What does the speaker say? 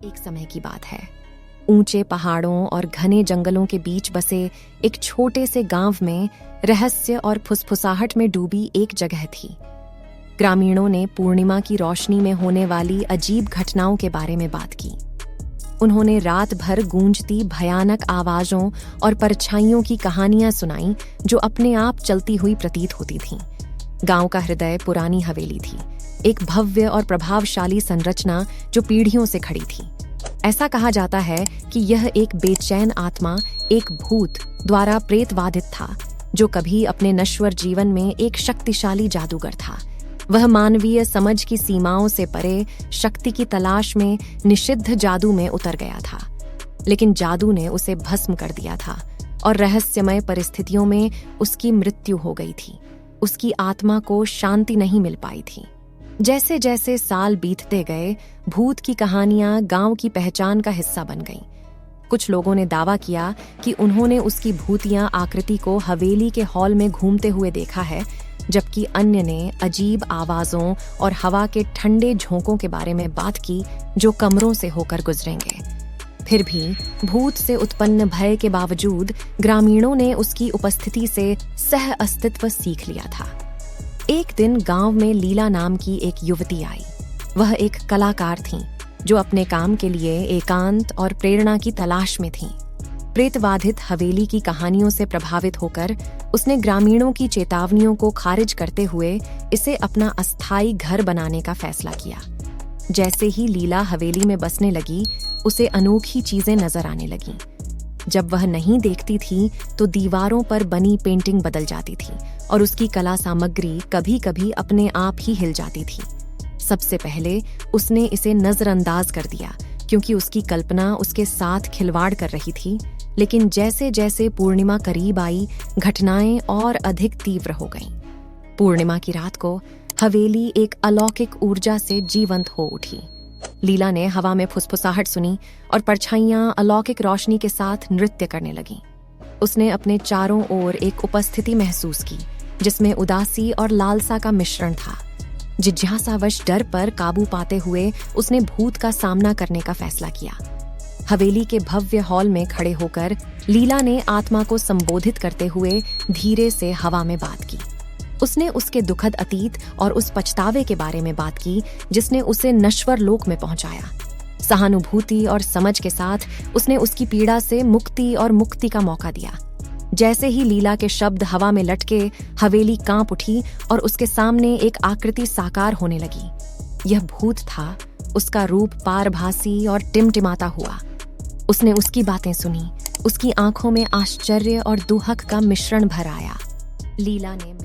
एक समय की बात है। ऊंचे पहाड़ों और घने जंगलों के बीच बसे एक छोटे से गांव में रहस्य और फुसफुसाहट में डूबी एक जगह थी। ग्रामीणों ने पूर्णिमा की रोशनी में होने वाली अजीब घटनाओं के बारे में बात की। उन्होंने रात भर गूंजती भयानक आवाजों और परछाइयों की कहानियां सुनाईं जो अपने आप चलती हुई प्रतीत होती थीं। गांव का हृदय पुरानी हवेली थी, एक भव्य और प्रभावशाली संरचना जो पीढ़ियों से खड़ी थी। ऐसा कहा जाता है कि यह एक बेचैन आत्मा, एक भूत द्वारा प्रेतवाधित था, जो कभी अपने नश्वर जीवन में एक शक्तिशाली जादूगर था। वह मानवीय समझ की सीमाओं से परे शक्ति की तलाश में निषिद्ध जादू में उतर गया था। लेकिन जादू ने उसे भस्म कर दिया था और रहस्यमय परिस्थितियों में उसकी मृत्यु हो गई थी। उसकी आत्मा को शांति नहीं मिल पाई थी। जैसे जैसे साल बीतते गए, भूत की कहानियां गांव की पहचान का हिस्सा बन गईं। कुछ लोगों ने दावा किया कि उन्होंने उसकी भूतिया आकृति को हवेली के हॉल में घूमते हुए देखा है, जबकि अन्य ने अजीब आवाजों और हवा के ठंडे झोंकों के बारे में बात की जो कमरों से होकर गुजरेंगे। फिर भी भूत से उत्पन्न भय के बावजूद ग्रामीणों ने उसकी उपस्थिति से सह अस्तित्व सीख लिया था। एक दिन गांव में लीला नाम की एक युवती आई। वह एक कलाकार थीं, जो अपने काम के लिए एकांत और प्रेरणा की तलाश में थीं। प्रेतवाधित हवेली की कहानियों से प्रभावित होकर उसने ग्रामीणों की चेतावनियों को खारिज करते हुए इसे अपना अस्थायी घर बनाने का फैसला किया। जैसे ही लीला हवेली में बसने लगी, उसे अनोखी चीजें नजर आने लगीं। जब वह नहीं देखती थी तो दीवारों पर बनी पेंटिंग बदल जाती थी और उसकी कला सामग्री कभी-कभी अपने आप ही हिल जाती थी। सबसे पहले उसने इसे नजरअंदाज कर दिया, क्योंकि उसकी कल्पना उसके साथ खिलवाड़ कर रही थी। लेकिन जैसे जैसे पूर्णिमा करीब आई, घटनाएं और अधिक तीव्र हो गईं। पूर्णिमा की रात को हवेली एक अलौकिक ऊर्जा से जीवंत हो उठी। लीला ने हवा में फुसफुसाहट सुनी और परछाइयां अलौकिक रोशनी के साथ नृत्य करने लगीं। उसने अपने चारों ओर एक उपस्थिति महसूस की, जिसमें उदासी और लालसा का मिश्रण था। जिज्ञासावश डर पर काबू पाते हुए उसने भूत का सामना करने का फैसला किया। हवेली के भव्य हॉल में खड़े होकर लीला ने आत्मा को संबोधित करते हुए धीरे से हवा में बात की। उसने उसके दुखद अतीत और उस पछतावे के बारे में बात की जिसने उसे नश्वर लोक में पहुंचाया। सहानुभूति और समझ के साथ उसने उसकी पीड़ा से मुक्ति का मौका दिया। जैसे ही लीला के शब्द हवा में लटके, हवेली कांप उठी और उसके सामने एक आकृति साकार होने लगी। यह भूत था। उसका रूप पारभासी और टिमटिमाता हुआ। उसने उसकी बातें सुनी। उसकी आंखों में आश्चर्य और दुहक का मिश्रण भर आया। लीला ने